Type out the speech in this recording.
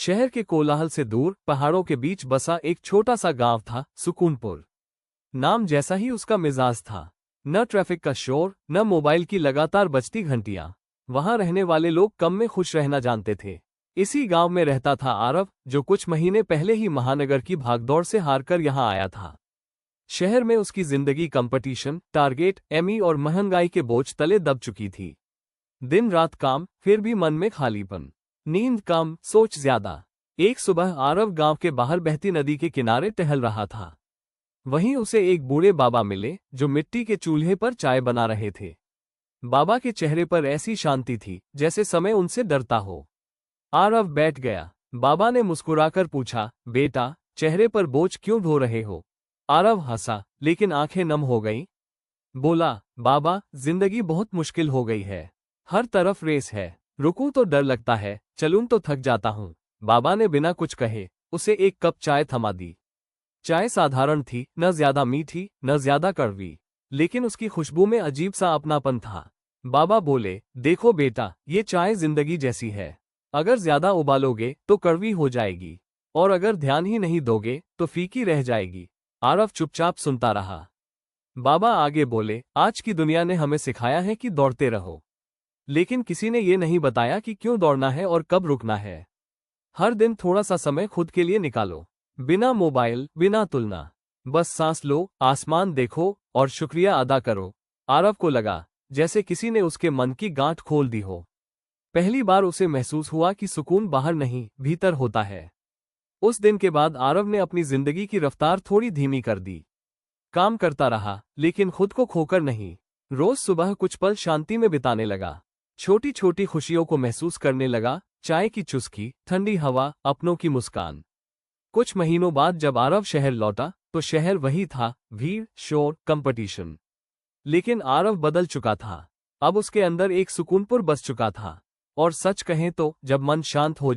शहर के कोलाहल से दूर पहाड़ों के बीच बसा एक छोटा सा गांव था, सुकूनपुर। नाम जैसा ही उसका मिजाज था। न ट्रैफिक का शोर, न मोबाइल की लगातार बजती घंटियां। वहां रहने वाले लोग कम में खुश रहना जानते थे। इसी गांव में रहता था आरव, जो कुछ महीने पहले ही महानगर की भागदौड़ से हारकर यहां आया था। शहर में उसकी जिंदगी कंपटीशन, टारगेट, एमी और महंगाई के बोझ तले दब चुकी थी। दिन रात काम, फिर भी मन में खालीपन। नींद कम, सोच ज्यादा। एक सुबह आरव गांव के बाहर बहती नदी के किनारे टहल रहा था। वहीं उसे एक बूढ़े बाबा मिले, जो मिट्टी के चूल्हे पर चाय बना रहे थे। बाबा के चेहरे पर ऐसी शांति थी जैसे समय उनसे डरता हो। आरव बैठ गया। बाबा ने मुस्कुराकर पूछा, बेटा, चेहरे पर बोझ क्यों ढो रहे हो? आरव हंसा, लेकिन आंखें नम हो गईं। बोला, बाबा, जिंदगी बहुत मुश्किल हो गई है। हर तरफ रेस है। रुकूं तो डर लगता है, चलूं तो थक जाता हूं। बाबा ने बिना कुछ कहे उसे एक कप चाय थमा दी। चाय साधारण थी, न ज्यादा मीठी, न ज्यादा कड़वी, लेकिन उसकी खुशबू में अजीब सा अपनापन था। बाबा बोले, देखो बेटा, ये चाय जिंदगी जैसी है। अगर ज्यादा उबालोगे तो कड़वी हो जाएगी, और अगर ध्यान ही नहीं दोगे तो फीकी रह जाएगी। आरव चुपचाप सुनता रहा। बाबा आगे बोले, आज की दुनिया ने हमें सिखाया है कि दौड़ते रहो, लेकिन किसी ने ये नहीं बताया कि क्यों दौड़ना है और कब रुकना है। हर दिन थोड़ा सा समय खुद के लिए निकालो। बिना मोबाइल, बिना तुलना। बस सांस लो, आसमान देखो और शुक्रिया अदा करो। आरव को लगा जैसे किसी ने उसके मन की गांठ खोल दी हो। पहली बार उसे महसूस हुआ कि सुकून बाहर नहीं, भीतर होता है। उस दिन के बाद आरव ने अपनी जिंदगी की रफ्तार थोड़ी धीमी कर दी। काम करता रहा, लेकिन खुद को खोकर नहीं। रोज सुबह कुछ पल शांति में बिताने लगा। छोटी छोटी खुशियों को महसूस करने लगा, चाय की चुस्की, ठंडी हवा, अपनों की मुस्कान। कुछ महीनों बाद जब आरव शहर लौटा, तो शहर वही था, भीड़, शोर, कंपटीशन। लेकिन आरव बदल चुका था। अब उसके अंदर एक सुकूनपुर बस चुका था। और सच कहें तो जब मन शांत हो